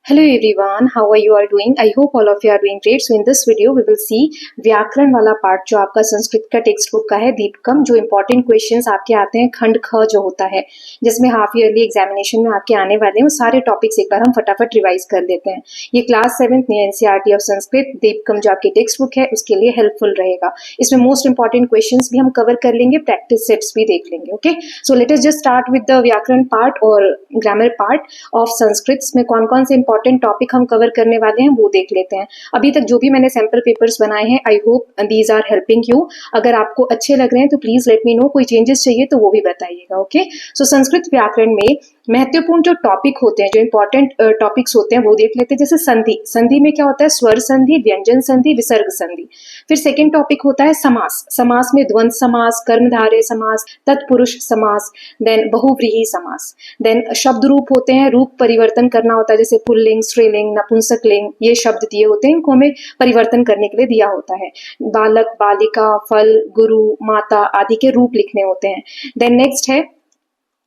Hello everyone, how are you all doing? I hope all of you are doing great. So in this video we will see व्याकरण वाला part जो आपका संस्कृत का text book का है दीपकम, जो important questions आपके आते हैं खंड ख जो होता है जिसमें हाफ ईयरली एग्जामिनेशन में आपके आने वाले हैं वो सारे टॉपिक्स एक बार हम फटाफट रिवाइज कर देते हैं। ये class 7th NCERT of Sanskrit Deepakam जो आपकी टेक्स्ट बुक है उसके लिए हेल्पफुल रहेगा। इसमें मोस्ट इंपॉर्टेंट क्वेश्चंस भी हम कवर कर लेंगे, प्रैक्टिस सेट्स भी देख लेंगे। Okay, so let us just start with the व्याकरण पार्ट और ग्रामर पार्ट ऑफ संस्कृत में कौन कौन से इंपॉर्टेंट टॉपिक हम कवर करने वाले हैं वो देख लेते हैं। अभी तक जो भी मैंने सैंपल पेपर्स बनाए हैं, I hope these are helping you. अगर आपको अच्छे लग रहे हैं तो प्लीज लेट मी नो, कोई चेंजेस चाहिए तो वो भी बताइएगा। ओके, सो संस्कृत व्याकरण में महत्वपूर्ण जो टॉपिक होते हैं, जो इंपॉर्टेंट टॉपिक्स होते हैं वो देख लेते हैं। जैसे संधि, संधि में क्या होता है? स्वर संधि, व्यंजन संधि, विसर्ग संधि। फिर सेकेंड टॉपिक होता है समास, समास में द्वंद्व समास, कर्मधारय समास, तत्पुरुष समास, देन बहुव्रीहि समास। देन शब्द रूप होते हैं, रूप परिवर्तन करना होता है, जैसे पुल्लिंग, स्त्रीलिंग, नपुंसकलिंग, ये शब्द दिए होते हैं, इनको हमें परिवर्तन करने के लिए दिया होता है। बालक, बालिका, फल, गुरु, माता आदि के रूप लिखने होते हैं। देन नेक्स्ट है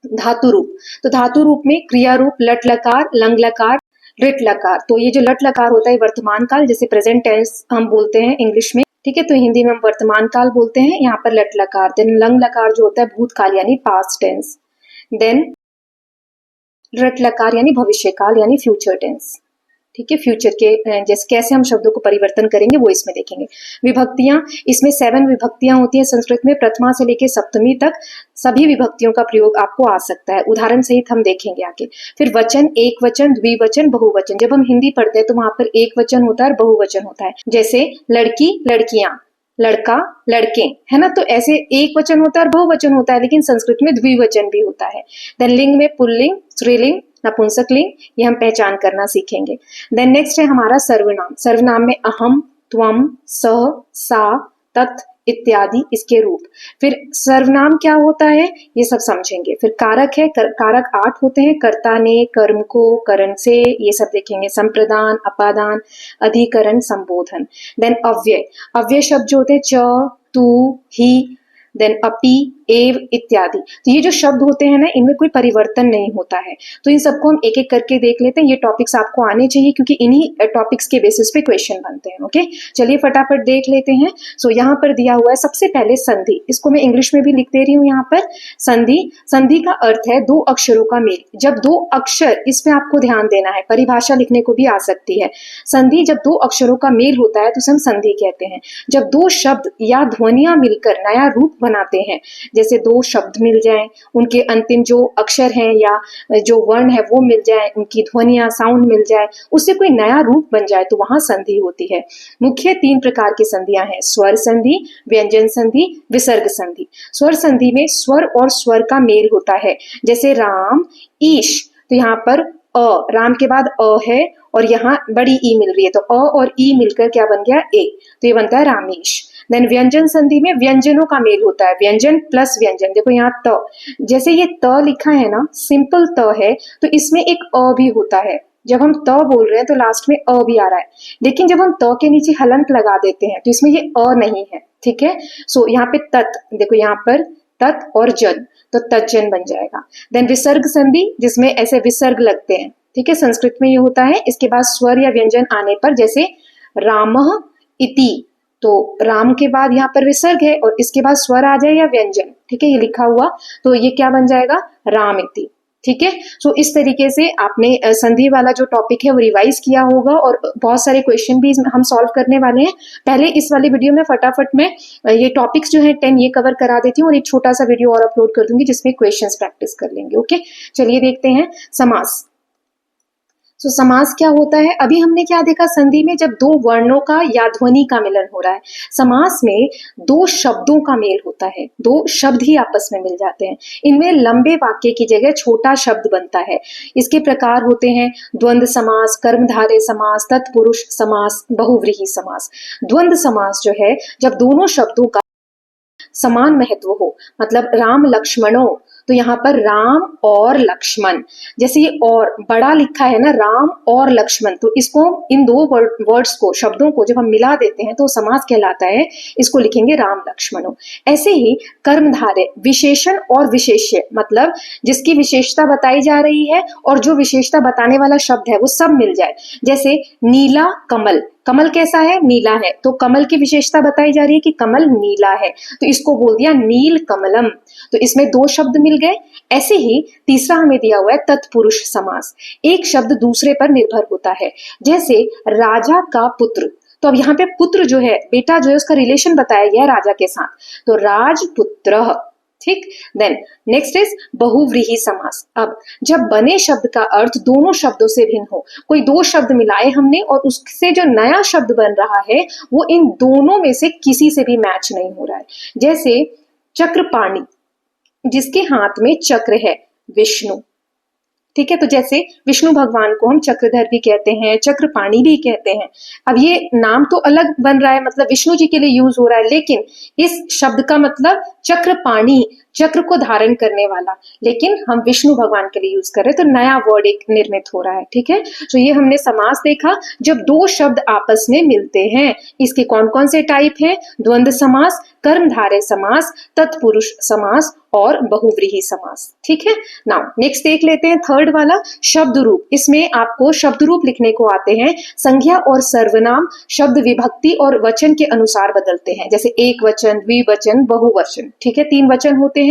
धातु रूप। तो धातु रूप में क्रिया रूप, लट लकार, लंग लकार, ऋट लकार। तो ये जो लट लकार होता है वर्तमान काल, जैसे प्रेजेंट टेंस हम बोलते हैं इंग्लिश में, ठीक है, तो हिंदी में हम वर्तमान काल बोलते हैं, यहाँ पर लट लकार। देन लंग लकार जो होता है भूतकाल यानी पास्ट टेंस। देन ऋट लकार यानी भविष्य काल यानी फ्यूचर टेंस। ठीक है, फ्यूचर के जैसे कैसे हम शब्दों को परिवर्तन करेंगे वो इसमें देखेंगे। विभक्तियां, इसमें 7 विभक्तियां होती हैं संस्कृत में, प्रथमा से लेकर सप्तमी तक सभी विभक्तियों का प्रयोग आपको आ सकता है, उदाहरण सहित हम देखेंगे आगे। फिर वचन, एक वचन, द्विवचन, बहुवचन। जब हम हिंदी पढ़ते हैं तो वहां पर एक वचन होता है और बहुवचन होता है, जैसे लड़की, लड़कियां, लड़का, लड़के, है ना। तो ऐसे एक वचन होता है और बहुवचन होता है, लेकिन संस्कृत में द्विवचन भी होता है। देन लिंग में पुल्लिंग, स्त्रीलिंग, नपुंसकलिंग, ये हम पहचान करना सीखेंगे। देन नेक्स्ट है हमारा सर्वनाम। सर्वनाम में अहम, त्वम, सह, सा, तत् इत्यादि इसके रूप। फिर सर्वनाम क्या होता है ये सब समझेंगे। फिर कारक है, कारक 8 होते हैं, कर्ता ने, कर्म को, करण से, ये सब देखेंगे। संप्रदान, अपादान, अधिकरण, संबोधन। देन अव्यय, अव्यय शब्द जो होते हैं च, तू, ही, देन अपि, एव इत्यादि। तो ये जो शब्द होते हैं ना, इनमें कोई परिवर्तन नहीं होता है। तो इन सबको हम एक एक करके देख लेते हैं। ये टॉपिक्स आपको आने चाहिए क्योंकि इन्हीं टॉपिक्स के बेसिस पे क्वेश्चन बनते हैं। ओके, चलिए फटाफट देख लेते हैं। सो यहाँ पर दिया हुआ है सबसे पहले संधि, इसको मैं इंग्लिश में भी लिख दे रही हूँ यहाँ पर। संधि, संधि का अर्थ है 2 अक्षरों का मेल। जब 2 अक्षर, इसमें आपको ध्यान देना है, परिभाषा लिखने को भी आ सकती है। संधि जब 2 अक्षरों का मेल होता है तो उसे हम संधि कहते हैं। जब 2 शब्द या ध्वनियां मिलकर नया रूप बनाते हैं, जैसे 2 शब्द मिल जाएं, उनके अंतिम जो अक्षर हैं या जो वर्ण है वो मिल जाए, उनकी ध्वनियां, साउंड मिल जाए, उससे कोई नया रूप बन जाए, तो वहां संधि होती है। मुख्य 3 प्रकार की संधियां हैं, स्वर संधि, व्यंजन संधि, विसर्ग संधि। स्वर संधि में स्वर और स्वर का मेल होता है, जैसे राम, ईश। तो यहाँ पर राम के बाद है और यहाँ बड़ी ई मिल रही है, तो और ई मिलकर क्या बन गया? ए, तो ये बनता है रामेश। देन व्यंजन संधि में व्यंजनों का मेल होता है, व्यंजन प्लस व्यंजन। देखो यहाँ त, जैसे ये त लिखा है ना, सिंपल त है, तो इसमें एक अ भी होता है। जब हम त बोल रहे हैं तो लास्ट में अ भी आ रहा है, लेकिन जब हम त के नीचे हलंत लगा देते हैं तो इसमें ये अ नहीं है। ठीक है, सो यहाँ पे तत्, देखो यहाँ पर तत् और जन, तो तज्जन बन जाएगा। देन विसर्ग संधि, जिसमें ऐसे विसर्ग लगते हैं, ठीक है, संस्कृत में ये होता है। इसके बाद स्वर या व्यंजन आने पर, जैसे रामः इति, तो राम के बाद यहाँ पर विसर्ग है और इसके बाद स्वर आ जाए या व्यंजन, ठीक है, ये लिखा हुआ, तो ये क्या बन जाएगा? राम इति। ठीक है, सो इस तरीके से आपने संधि वाला जो टॉपिक है वो रिवाइज किया होगा और बहुत सारे क्वेश्चन भी हम सॉल्व करने वाले हैं। पहले इस वाले वीडियो में फटाफट में ये टॉपिक्स जो है 10 ये कवर करा देती हूँ और एक छोटा सा वीडियो और अपलोड कर दूंगी जिसमें क्वेश्चंस प्रैक्टिस कर लेंगे। ओके, चलिए देखते हैं समास। तो समास क्या होता है? अभी हमने क्या देखा, संधि में जब 2 वर्णों का या ध्वनि का मिलन हो रहा है। समास में 2 शब्दों का मेल होता है, 2 शब्द ही आपस में मिल जाते हैं। इनमें लंबे वाक्य की जगह छोटा शब्द बनता है। इसके प्रकार होते हैं द्वंद्व समास, कर्मधारय समास, तत्पुरुष समास, बहुव्रीहि समास। द्वंद्व समास जो है जब दोनों शब्दों का समान महत्व हो, मतलब राम लक्ष्मणों, तो यहाँ पर राम और लक्ष्मण, जैसे ये और बड़ा लिखा है ना, राम और लक्ष्मण, तो इसको इन दो वर्ड्स को, शब्दों को जब हम मिला देते हैं तो समास कहलाता है, इसको लिखेंगे राम लक्ष्मणों। ऐसे ही कर्मधारय विशेषण और विशेष्य, मतलब जिसकी विशेषता बताई जा रही है और जो विशेषता बताने वाला शब्द है वो सब मिल जाए। जैसे नीला कमल, कमल कैसा है, नीला है, तो कमल की विशेषता बताई जा रही है कि कमल नीला है, तो इसको बोल दिया नील कमलम, तो इसमें दो शब्द मिल गए। ऐसे ही तीसरा हमें दिया हुआ है तत्पुरुष समास, एक शब्द दूसरे पर निर्भर होता है, जैसे राजा का पुत्र, तो अब यहाँ पे पुत्र जो है, बेटा जो है, उसका रिलेशन बताया गया है राजा के साथ, तो राजपुत्र, ठीक। देन नेक्स्ट इज बहुव्रीहि समास। अब जब बने शब्द का अर्थ दोनों शब्दों से भिन्न हो, कोई दो शब्द मिलाए हमने और उससे जो नया शब्द बन रहा है वो इन दोनों में से किसी से भी मैच नहीं हो रहा है। जैसे चक्रपाणि, जिसके हाथ में चक्र है, विष्णु, ठीक है, तो जैसे विष्णु भगवान को हम चक्रधर भी कहते हैं, चक्रपाणि भी कहते हैं। अब ये नाम तो अलग बन रहा है, मतलब विष्णु जी के लिए यूज हो रहा है, लेकिन इस शब्द का मतलब चक्रपाणि, चक्र को धारण करने वाला, लेकिन हम विष्णु भगवान के लिए यूज कर रहे हैं, तो नया वर्ड एक निर्मित हो रहा है, ठीक है। तो ये हमने समास देखा जब दो शब्द आपस में मिलते हैं। इसके कौन कौन से टाइप हैं, द्वंद्व समास, कर्मधारय समास, तत्पुरुष समास और बहुव्रीहि समास, ठीक है। नाउ नेक्स्ट देख लेते हैं थर्ड वाला, शब्द रूप। इसमें आपको शब्द रूप लिखने को आते हैं, संज्ञा और सर्वनाम शब्द विभक्ति और वचन के अनुसार बदलते हैं, जैसे एक वचन, द्विवचन, बहुवचन, ठीक है, तीन वचन होते हैं।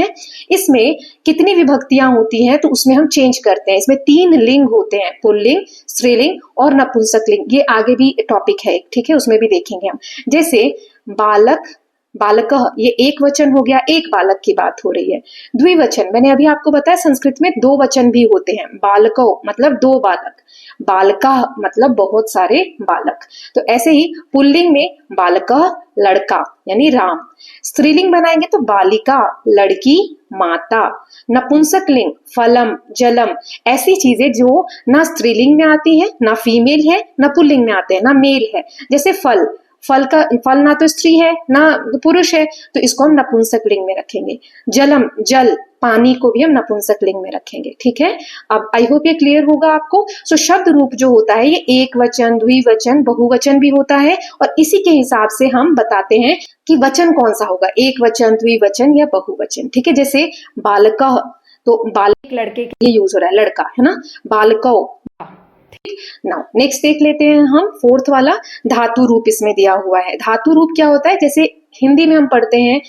इसमें कितनी विभक्तियां होती हैं तो उसमें हम चेंज करते हैं। इसमें तीन लिंग होते हैं, पुल्लिंग, स्त्रीलिंग और नपुंसक लिंग, ये आगे भी टॉपिक है, ठीक है, उसमें भी देखेंगे हम। जैसे बालक, बालकः, ये एक वचन हो गया, एक बालक की बात हो रही है। द्विवचन, मैंने अभी आपको बताया संस्कृत में दो वचन भी होते हैं, बालको मतलब दो बालक, बालका मतलब बहुत सारे बालक। तो ऐसे ही पुल्लिंग में बालकः लड़का यानी राम, स्त्रीलिंग बनाएंगे तो बालिका लड़की, माता, नपुंसक लिंग फलम, जलम, ऐसी चीजें जो ना स्त्रीलिंग में आती है, ना फीमेल है, ना पुल्लिंग में आते हैं, ना मेल है। जैसे फल, फल का फल ना तो स्त्री है ना पुरुष है, तो इसको हम नपुंसक लिंग में रखेंगे। जलम, जल, पानी को भी हम नपुंसक लिंग में रखेंगे, ठीक है। अब आई होप ये क्लियर होगा आपको। सो शब्द रूप जो होता है ये एक वचन, द्विवचन, बहुवचन भी होता है, और इसी के हिसाब से हम बताते हैं कि वचन कौन सा होगा, एक वचन, द्विवचन या बहुवचन, ठीक है। जैसे बालकः, तो बालक लड़के के लिए यूज हो रहा है, लड़का है ना, बालकौ। नाउ नेक्स्ट देख लेते हैं हम फोर्थ वाला, धातु रूप इसमें दिया हुआ है। धातु रूप क्या होता है, जैसे हिंदी में हम पढ़ते हैं,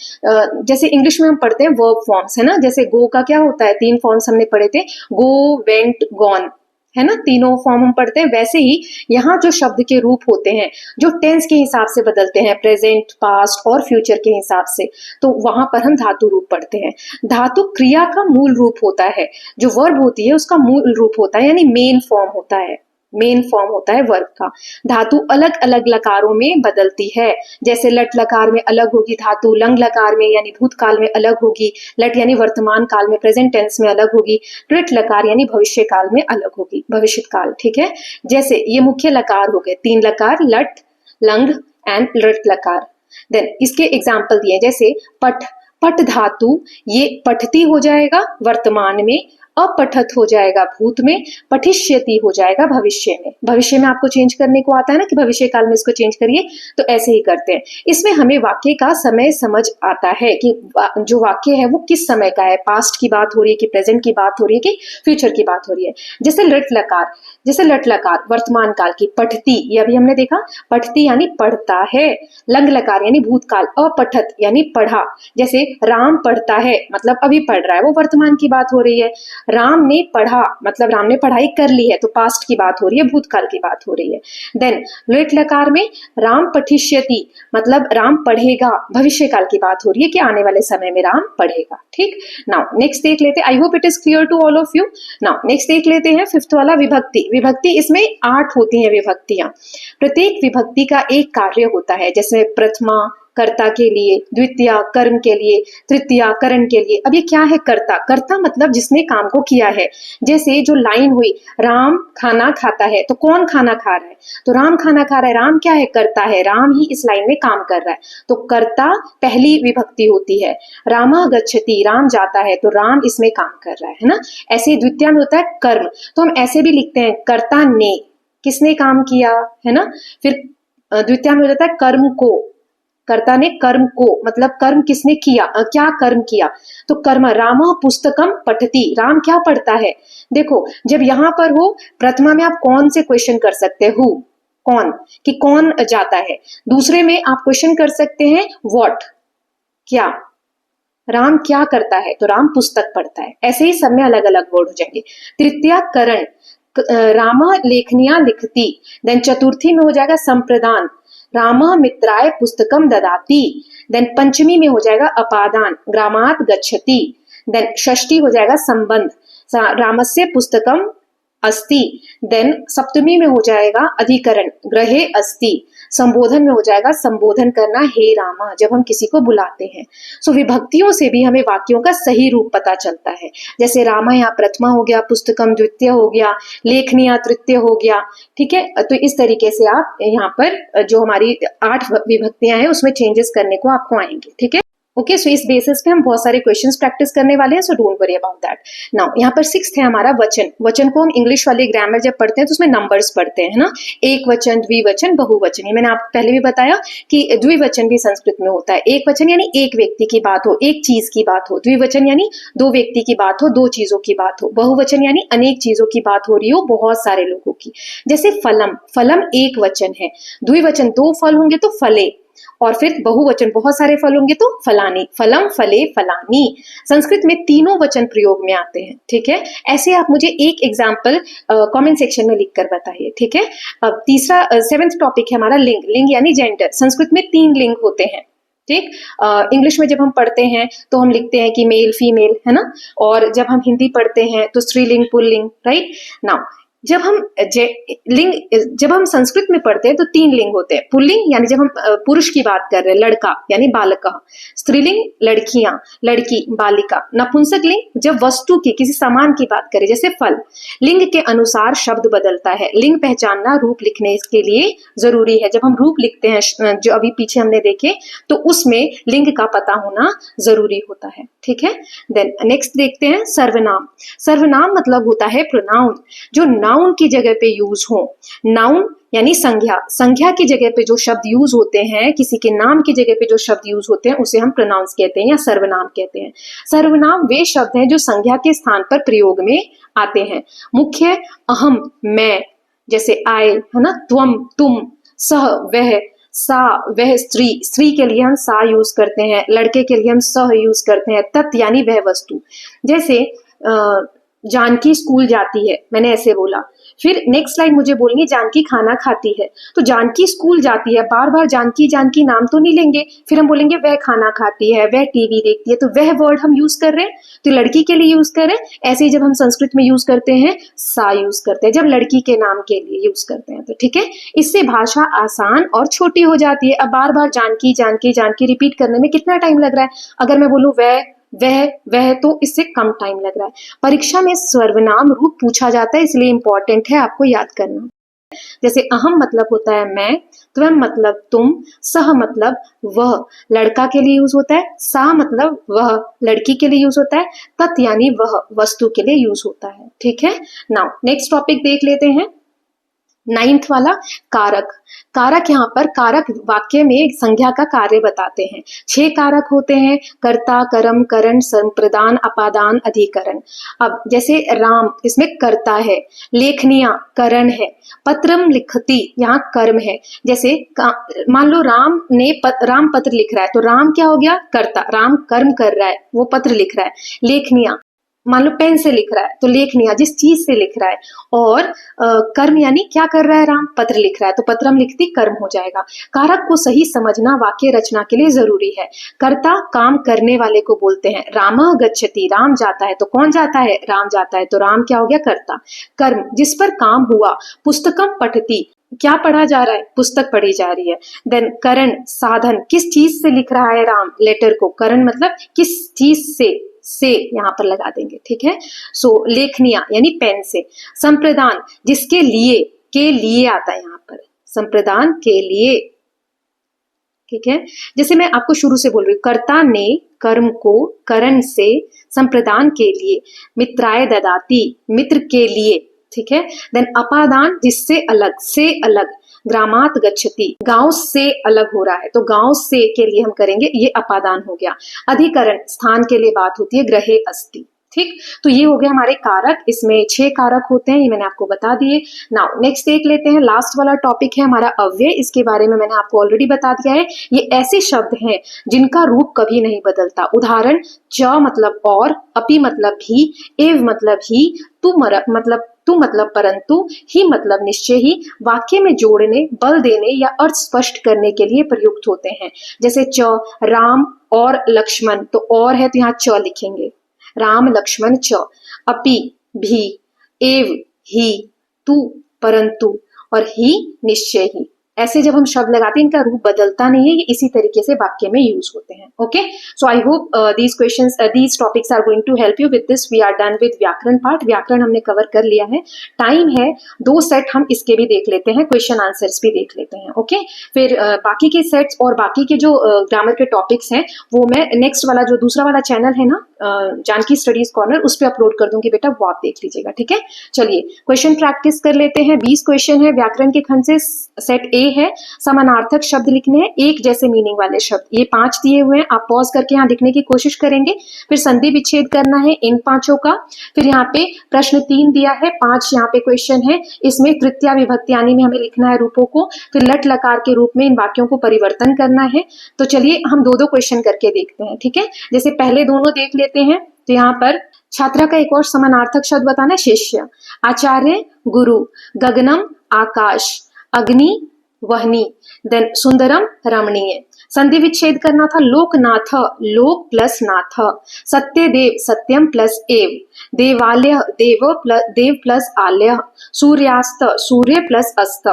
जैसे इंग्लिश में हम पढ़ते हैं वर्ब फॉर्म्स, है ना। जैसे गो का क्या होता है, तीन फॉर्म्स हमने पढ़े थे, गो, वेंट, गॉन, है ना, तीनों फॉर्म हम पढ़ते हैं। वैसे ही यहाँ जो शब्द के रूप होते हैं जो टेंस के हिसाब से बदलते हैं, प्रेजेंट, पास्ट और फ्यूचर के हिसाब से, तो वहां पर हम धातु रूप पढ़ते हैं। धातु क्रिया का मूल रूप होता है, जो वर्ब होती है उसका मूल रूप होता है, यानी मेन फॉर्म होता है, मेन फॉर्म होता है वर्ब का। धातु अलग अलग लकारों में बदलती है, जैसे लट लकार में अलग होगी धातु, लंग लकार में यानी भूतकाल में अलग होगी, लट यानी वर्तमान काल में प्रेजेंट टेंस में अलग होगी, ट्रिट लकार यानी भविष्य काल में अलग होगी, भविष्य काल, ठीक है। जैसे ये मुख्य लकार हो गए, तीन लकार, लट, लंग एंड लट लकार। देन इसके एग्जाम्पल दिए, जैसे पठ, पठ धातु ये पठती हो जाएगा वर्तमान में, अपठत हो जाएगा भूत में, पठिष्यति हो जाएगा भविष्य में। भविष्य में आपको चेंज करने को आता है ना कि भविष्य काल में इसको चेंज करिए, तो ऐसे ही करते हैं। इसमें हमें वाक्य का समय समझ आता है कि जो वाक्य है वो किस समय का है, पास्ट की बात हो रही है कि प्रेजेंट की बात हो रही है कि फ्यूचर की बात हो रही है। जैसे लट लकार, जैसे लट लकार वर्तमान काल की, पठती ये अभी हमने देखा, पठती यानी पढ़ता है, लंग लकार यानी भूतकाल, अपठत यानी पढ़ा, जैसे राम पढ़ता है मतलब अभी पढ़ रहा है, वो वर्तमान की बात हो रही है। राम ने पढ़ा मतलब राम ने पढ़ाई कर ली है, तो पास्ट की बात हो रही है, भूतकाल की बात हो रही है। देन लुट लकार में राम पठिष्यति मतलब राम पढ़ेगा, भविष्य काल की बात हो रही है कि आने वाले समय में राम पढ़ेगा, ठीक। नाउ नेक्स्ट देख लेते हैं, I hope it is clear to all of you. Now next देख लेते हैं फिफ्थ वाला, विभक्ति। विभक्ति, इसमें 8 होती हैं विभक्तियां, प्रत्येक विभक्ति का एक कार्य होता है, जैसे प्रथमा, कर्ता के लिए, द्वितीया कर्म के लिए, तृतीया करण के लिए। अब ये क्या है कर्ता? कर्ता मतलब जिसने काम को किया है। जैसे जो लाइन हुई, राम खाना खाता है, तो कौन खाना खा रहा है? तो राम खाना खा रहा है। राम क्या है? कर्ता है। राम ही इस लाइन में काम कर रहा है, तो कर्ता पहली विभक्ति होती है। रामा गच्छति, राम जाता है, तो राम इसमें काम कर रहा है ना। ऐसे द्वितीया में होता है कर्म, तो हम ऐसे भी लिखते हैं कर्ता ने, किसने काम किया है ना। फिर द्वितीया में हो जाता है कर्म को, कर्ता ने कर्म को, मतलब कर्म किसने किया, क्या कर्म किया, तो कर्म। राम पुस्तकम पठति, राम क्या पढ़ता है। देखो जब यहाँ पर हो प्रथमा में आप कौन से क्वेश्चन कर सकते हो, कौन, कि कौन जाता है। दूसरे में आप क्वेश्चन कर सकते हैं व्हाट, क्या, राम क्या करता है, तो राम पुस्तक पढ़ता है। ऐसे ही सब में अलग अलग वर्ड हो जाएंगे। तृतीया करण, रामा लेखनिया लिखती। देन चतुर्थी में हो जाएगा संप्रदान, रामा मित्राय पुस्तकम ददाति। देन पंचमी में हो जाएगा अपादान, ग्रामात गच्छति। देन षष्ठी हो जाएगा संबंध, रामस्य पुस्तकम अस्ति। देन सप्तमी में हो जाएगा अधिकरण, ग्रहे अस्ति। संबोधन में हो जाएगा संबोधन करना, हे रामा, जब हम किसी को बुलाते हैं। सो विभक्तियों से भी हमें वाक्यों का सही रूप पता चलता है। जैसे रामा यहाँ प्रथमा हो गया, पुस्तकम द्वितीय हो गया, लेखनिया तृतीय हो गया। ठीक है, तो इस तरीके से आप यहाँ पर जो हमारी 8 विभक्तियां हैं उसमें चेंजेस करने को आपको आएंगे। ठीक है, ओके। सो इस बेसिस पे हम बहुत सारे क्वेश्चंस प्रैक्टिस करने वाले हैं, so don't worry about that. Now यहाँ पर 6th है हमारा वचन। वचन को हम इंग्लिश वाले ग्रामर जब पढ़ते हैं तो उसमें नंबर्स पढ़ते हैं ना, एक वचन, द्विवचन, बहुवचन। ये मैंने आपको पहले भी बताया कि द्विवचन भी संस्कृत में होता है। एक वचन यानी एक व्यक्ति की बात हो, एक चीज की बात हो। द्विवचन यानी 2 व्यक्ति की बात हो, 2 चीजों की बात हो। बहुवचन यानी अनेक चीजों की बात हो रही हो, बहुत सारे लोगों की। जैसे फलम, फलम एक वचन है। द्विवचन 2 फल होंगे तो फले, और फिर बहुवचन बहुत सारे फल होंगे तो फलानी, फलम फले फलानी। संस्कृत में तीनों वचन प्रयोग में आते हैं। ठीक है, ऐसे आप मुझे एक एग्जाम्पल कमेंट सेक्शन में लिखकर बताइए। ठीक है, अब तीसरा 7th टॉपिक है हमारा लिंग। लिंग यानी जेंडर। संस्कृत में 3 लिंग होते हैं। ठीक, इंग्लिश में जब हम पढ़ते हैं तो हम लिखते हैं कि मेल फीमेल, है ना। और जब हम हिंदी पढ़ते हैं तो स्त्रीलिंग पुल्लिंग, राइट। नाउ जब हम संस्कृत में पढ़ते हैं तो 3 लिंग होते हैं। पुल्लिंग यानी जब हम पुरुष की बात कर रहे हैं, लड़का यानी बालक। स्त्रीलिंग लड़कियां, लड़की, बालिका। नपुंसक लिंग जब वस्तु की, किसी सामान की बात करें, जैसे फल। लिंग के अनुसार शब्द बदलता है। लिंग पहचानना रूप लिखने के लिए जरूरी है। जब हम रूप लिखते हैं, जो अभी पीछे हमने देखे, तो उसमें लिंग का पता होना जरूरी होता है। ठीक है, देन नेक्स्ट देखते हैं सर्वनाम। सर्वनाम मतलब होता है प्रोनाउन, जो नाउन की जगह पे यूज हो। नाउन यानी संज्ञा, संज्ञा की जगह पे जो शब्द यूज होते हैं, किसी के नाम की जगह पे जो शब्द यूज होते हैं, उसे हम प्रोनाउंस कहते हैं या सर्वनाम कहते हैं। सर्वनाम वे शब्द हैं जो संज्ञा के स्थान पर प्रयोग में आते हैं। मुख्य अहम, मैं, जैसे आए, है ना, त्वम, तुम, सह, वह, सा, वह स्त्री। स्त्री के लिए हम सा यूज करते हैं, लड़के के लिए हम सह यूज करते हैं। तत् यानी वह वस्तु। जैसे जानकी स्कूल जाती है, मैंने ऐसे बोला। फिर नेक्स्ट लाइन मुझे बोलनी है जानकी खाना खाती है, तो जानकी स्कूल जाती है, बार बार जानकी जानकी नाम तो नहीं लेंगे। फिर हम बोलेंगे वह खाना खाती है, वह टीवी देखती है, तो वह वर्ड हम यूज कर रहे हैं, तो लड़की के लिए यूज कर रहे हैं। ऐसे ही जब हम संस्कृत में यूज करते हैं, सा यूज करते हैं जब लड़की के नाम के लिए यूज करते हैं। तो ठीक है, इससे भाषा आसान और छोटी हो जाती है। अब बार बार जानकी जानकी जानकी रिपीट करने में कितना टाइम लग रहा है। अगर मैं बोलूं वह तो इससे कम टाइम लग रहा है। परीक्षा में सर्वनाम रूप पूछा जाता है, इसलिए इंपॉर्टेंट है आपको याद करना। जैसे अहम मतलब होता है मैं, त्वम मतलब तुम, सह मतलब वह, लड़का के लिए यूज होता है। सा मतलब वह, लड़की के लिए यूज होता है। तत् यानी वह, वस्तु के लिए यूज होता है। ठीक है, नाउ नेक्स्ट टॉपिक देख लेते हैं। 9th वाला कारक। कारक यहाँ पर कारक वाक्य में संज्ञा का कार्य बताते हैं। 6 कारक होते हैं, कर्ता, कर्म, करण, संप्रदान, अपादान, अधिकरण। अब जैसे राम, इसमें कर्ता है। लेखनिया करण है। पत्रम लिखती, यहाँ कर्म है। जैसे मान लो राम पत्र लिख रहा है, तो राम क्या हो गया, कर्ता। राम कर्म कर रहा है, वो पत्र लिख रहा है। लेखनिया मान लो पेन से लिख रहा है, तो लेखनिया जिस चीज से लिख रहा है। और कर्म यानी क्या कर रहा है, राम पत्र लिख रहा है, तो पत्रम लिखती कर्म हो जाएगा। कारक को सही समझना वाक्य रचना के लिए जरूरी है। कर्ता काम करने वाले को बोलते हैं। रामः गच्छति, राम जाता है, तो कौन जाता है, राम जाता है, तो राम क्या हो गया, कर्ता। कर्म जिस पर काम हुआ। पुस्तकम पठति, क्या पढ़ा जा रहा है, पुस्तक पढ़ी जा रही है। देन करण साधन, किस चीज से लिख रहा है राम लेटर को, करण मतलब किस चीज से यहाँ पर लगा देंगे, ठीक है। सो लेखनिया यानी पेन से। संप्रदान जिसके लिए, के लिए आता है यहाँ पर, संप्रदान के लिए, ठीक है। जैसे मैं आपको शुरू से बोल रही हूँ, कर्ता ने कर्म को करण से संप्रदान के लिए, मित्राय ददाती मित्र के लिए, ठीक है। देन अपादान जिससे अलग, से अलग, ग्रामात गच्छति गांव से अलग हो रहा है तो गांव से के लिए हम करेंगे, ये अपादान हो गया। अधिकरण स्थान के लिए बात होती है, ग्रहे अस्ति, ठीक। तो ये हो गए हमारे कारक, इसमें 6 कारक होते हैं, ये मैंने आपको बता दिए। नाउ नेक्स्ट देख लेते हैं, लास्ट वाला टॉपिक है हमारा अव्यय। इसके बारे में मैंने आपको ऑलरेडी बता दिया है। ये ऐसे शब्द हैं जिनका रूप कभी नहीं बदलता। उदाहरण, च मतलब और, अपि मतलब भी, एव मतलब ही, तू मतलब परंतु, ही मतलब निश्चय ही, वाक्य में जोड़ने, बल देने या अर्थ स्पष्ट करने के लिए प्रयुक्त होते हैं। जैसे च, राम और लक्ष्मण, तो और है तो यहाँ च लिखेंगे, राम लक्ष्मण च। अपि भी, एव ही, तू परंतु, और ही निश्चय ही। ऐसे जब हम शब्द लगाते हैं इनका रूप बदलता नहीं है, ये इसी तरीके से वाक्य में यूज होते हैं। Okay, so I hope these questions, these topics are going to help you. With this we are done with व्याकरण पार्ट। व्याकरण हमने कवर कर लिया है। टाइम है 2 सेट हम इसके भी देख लेते हैं, क्वेश्चन आंसर्स भी देख लेते हैं। ओके, फिर बाकी के सेट्स और बाकी के जो ग्रामर के टॉपिक्स हैं वो मैं नेक्स्ट वाला जो दूसरा वाला चैनल है ना, जानकी स्टडीज कॉर्नर, उस पर अपलोड कर दूंगी बेटा, वो आप देख लीजिएगा, ठीक है। चलिए क्वेश्चन प्रैक्टिस कर लेते हैं। 20 क्वेश्चन है व्याकरण के खंड से। सेट ए है, समानार्थक शब्द लिखने हैं, एक जैसे मीनिंग वाले शब्द, ये 5 दिए हुए हैं, आप पॉज करके यहाँ लिखने की कोशिश करेंगे। फिर संधि विच्छेद करना है इन 5 का। फिर यहाँ पे प्रश्न 3 दिया है, 5 यहाँ पे क्वेश्चन है, इसमें तृतीया विभक्त्यानि में हमें लिखना है रूपों को। फिर लट लकार के रूप में इन वाक्यों को परिवर्तन करना है। तो चलिए हम 2-2 क्वेश्चन करके देखते हैं, ठीक है। जैसे पहले दोनों देख लेते हैं। तो यहाँ पर छात्रा का एक और समानार्थक शब्द बताना है, शिष्य। आचार्य गुरु, गगनम आकाश, अग्नि वहनी, देन सुंदरम रमणीय। संधि विच्छेद करना था, लोकनाथ, लोक प्लस नाथ, सत्य देव, सत्यम प्लस एव, देवालय, देव प्लस आलय, सूर्यास्त, सूर्य प्लस अस्त,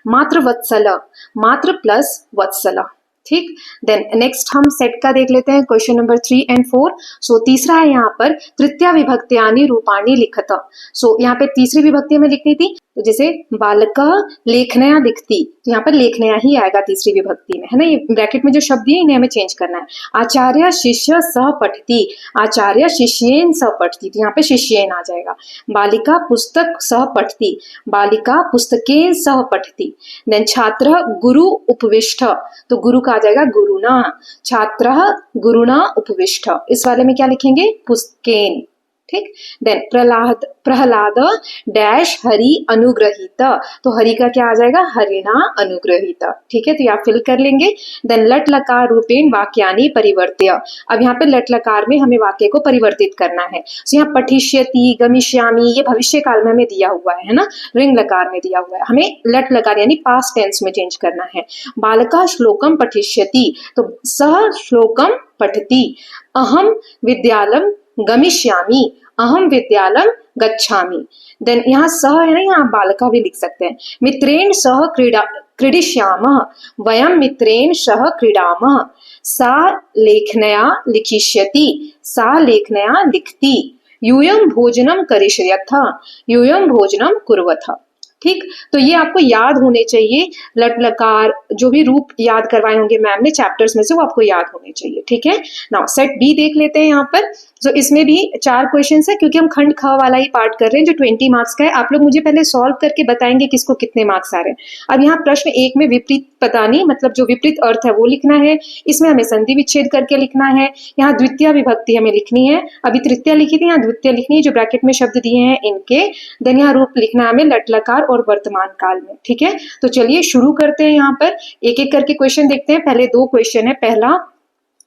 मात्र वत्सल, मात्र प्लस वत्सल, ठीक। देन नेक्स्ट हम सेट का देख लेते हैं, क्वेश्चन नंबर 3 and 4। सो तीसरा है यहाँ पर, तृतीया विभक्त्यानि रूपाणि लिखत। सो यहाँ पे तीसरी विभक्ति में लिखनी थी, तो जैसे बालका लेखनया लिखती, तो यहाँ पर लेखनया ही आएगा तीसरी विभक्ति में, है ना। ये ब्रैकेट में जो शब्द दिए इन्हें हमें चेंज करना है। आचार्य शिष्य सह पठती, आचार्य शिष्येन सह पठती, तो यहाँ पे शिष्येन आ जाएगा। बालिका पुस्तक सह पठती, बालिका पुस्तकेन सह पठती। देन छात्र गुरु उपविष्ट, तो गुरु का आ जाएगा गुरुना, छात्र गुरुना उपविष्ट। इस वाले में क्या लिखेंगे, पुस्तकेन, ठीक। देन प्रहलाद डैश हरि अनुग्रहित, तो हरि का क्या आ जाएगा, हरिणा अनुग्रहित, ठीक है। तो यहाँ फिल कर लेंगे। देन लट लकार रूपेण वाक्यानि परिवर्त्य, अब यहाँ पे लट लकार में हमें वाक्य को परिवर्तित करना है। तो यहाँ पठिष्यति, गमिष्यामि, ये भविष्य काल में हमें दिया हुआ है ना, रिंग लकार में दिया हुआ है, हमें लट लकार यानी पास्ट टेंस में चेंज करना है। बालका श्लोकम पठिष्यति, तो सह श्लोकम पठति। अहम विद्यालयम गमिष्यामि, अहम विद्यालयम गच्छामि। देन यहाँ सह है ना, यहाँ बालका भी लिख सकते हैं। मित्रेण सह क्रीडिष्यामः, वयम मित्रेण सह क्रीडामः। सा लेखनया लिखिष्यति, सा लेखनया लिखति। यूयं भोजनम करिष्यथ, यूयं भोजनम कुर्वथ, ठीक। तो ये आपको याद होने चाहिए, लट लकार जो भी रूप याद करवाए होंगे मैम ने चैप्टर्स में से, वो आपको याद होने चाहिए, ठीक है। नाउ सेट बी देख लेते हैं यहाँ पर। तो इसमें भी 4 क्वेश्चन है, क्योंकि हम खंड ख वाला ही पार्ट कर रहे हैं जो 20 मार्क्स का है। आप लोग मुझे पहले सॉल्व करके बताएंगे किसको कितने मार्क्स आ रहे हैं। अब यहाँ प्रश्न 1 में विपरीत पदानी मतलब जो विपरीत अर्थ है वो लिखना है, इसमें हमें संधि विच्छेद करके लिखना है। यहाँ द्वितीय विभक्ति हमें लिखनी है, अभी तृतीय लिखी थी, यहाँ द्वितीय लिखनी है, जो ब्रैकेट में शब्द दिए हैं इनके। देन यहाँ रूप लिखना है हमें लट लकार और वर्तमान काल में, ठीक है। तो चलिए शुरू करते हैं, यहाँ पर एक एक करके क्वेश्चन देखते हैं। पहले 2 क्वेश्चन है। पहला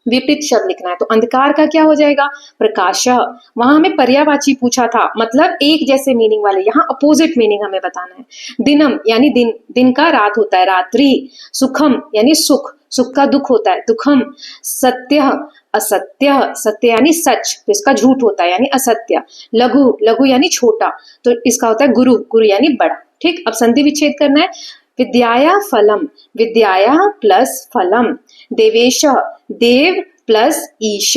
विपरीत शब्द लिखना है, तो अंधकार का क्या हो जाएगा, प्रकाश। वहां हमें पर्यायवाची पूछा था, मतलब एक जैसे मीनिंग वाले, यहाँ अपोजिट मीनिंग हमें बताना है। दिनम यानी दिन, दिन का रात होता है, रात्रि। सुखम यानी सुख, सुख का दुख होता है, दुखम। सत्य असत्य, सत्य यानी सच, तो इसका झूठ होता है यानी असत्य। लघु, लघु यानी छोटा, तो इसका होता है गुरु, गुरु यानी बड़ा, ठीक। अब संधि विच्छेद करना है। विद्याया फलम, विद्याया प्लस फलम, देवेश देव प्लस ईश,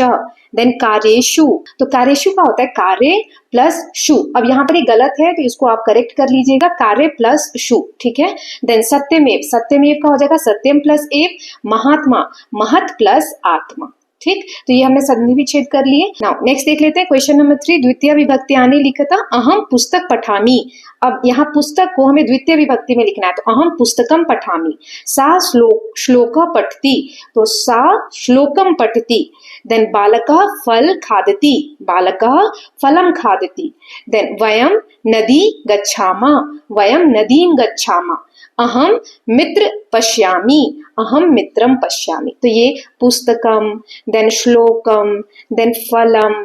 देन कार्येषु, तो कार्येषु का होता है कार्य प्लस शु, अब यहाँ पर ये गलत है तो इसको आप करेक्ट कर लीजिएगा, कार्य प्लस शु, ठीक है। देन सत्यमेव, सत्यमेव का हो जाएगा सत्यम प्लस एव, महात्मा महत प्लस आत्मा, ठीक। तो ये हमने संधि विच्छेद कर लिए। नाउ नेक्स्ट देख लेते हैं क्वेश्चन नंबर 3, द्वितीय विभक्ति आने लिखता अहम पुस्तक पठामी, अब यहाँ पुस्तक को हमें द्वितीय विभक्ति में लिखना है, तो अहम पुस्तकम पठामी, सा श्लोक पठती, तो सा श्लोकम पठती, देन बालकः फल खादति, बालकः फलम खादति, देन वयम नदी गच्छामः, वयम नदीम गच्छामः, अहम मित्र पश्यामि, अहम मित्रम पश्यामि, तो ये पुस्तकम, देन श्लोकम, देन फलम,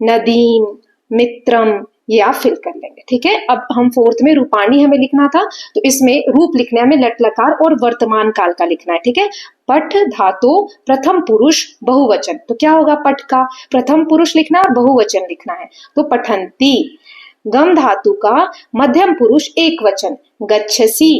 नदीम, मित्रम, ये आप फिल कर लेंगे, ठीक है। अब हम फोर्थ में रूपाणी हमें लिखना था, तो इसमें रूप लिखने में लट लकार और वर्तमान काल का लिखना है, ठीक है। पठ धातु प्रथम पुरुष बहुवचन, तो क्या होगा, पठ का प्रथम पुरुष लिखना और बहुवचन लिखना है, तो पठंती। गम धातु का मध्यम पुरुष एक वचन, गच्छसि,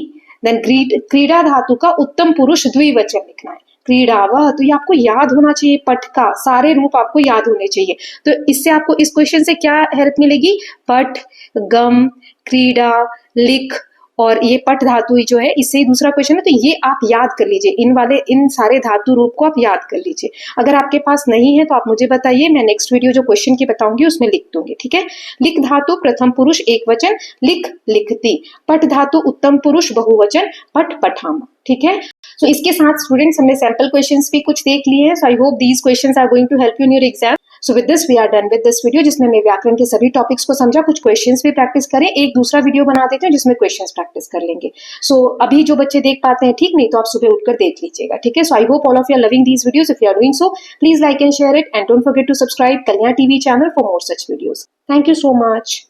देन क्रीडा धातु का उत्तम पुरुष द्विवचन लिखना है, क्रीडावह, तो ये आपको याद होना चाहिए, पठ का सारे रूप आपको याद होने चाहिए, तो इससे आपको इस क्वेश्चन से क्या हेल्प मिलेगी, पठ, गम, क्रीडा, लिख, और ये पठ धातु जो है इससे ही दूसरा क्वेश्चन है, तो ये आप याद कर लीजिए, इन सारे धातु रूप को आप याद कर लीजिए। अगर आपके पास नहीं है तो आप मुझे बताइए, मैं नेक्स्ट वीडियो जो क्वेश्चन की बताऊंगी उसमें लिख दूंगी, ठीक है। लिख धातु प्रथम पुरुष एक वचन, लिख लिखती, पठ धातु उत्तम पुरुष बहुवचन, पठ पठामा, ठीक है। तो इसके साथ स्टूडेंट्स हमने सैंपल क्वेश्चंस भी कुछ देख लिए हैं, so I hope these questions are going to help you in your exam. So with this we are done with this video, जिसमें मैं व्याकरण के सभी टॉपिक्स को समझा, कुछ क्वेश्चंस भी प्रैक्टिस करें, एक दूसरा वीडियो बना देते हैं जिसमें क्वेश्चंस प्रैक्टिस कर लेंगे। सो अभी जो बच्चे देख पाते हैं ठीक, नहीं तो आप सुबह उठकर देख लीजिएगा, ठीक है। So I hope all of you are loving these videos, if you are doing so please like and share it, and don't forget to subscribe Kalyan TV channel for more such videos. Thank you so much.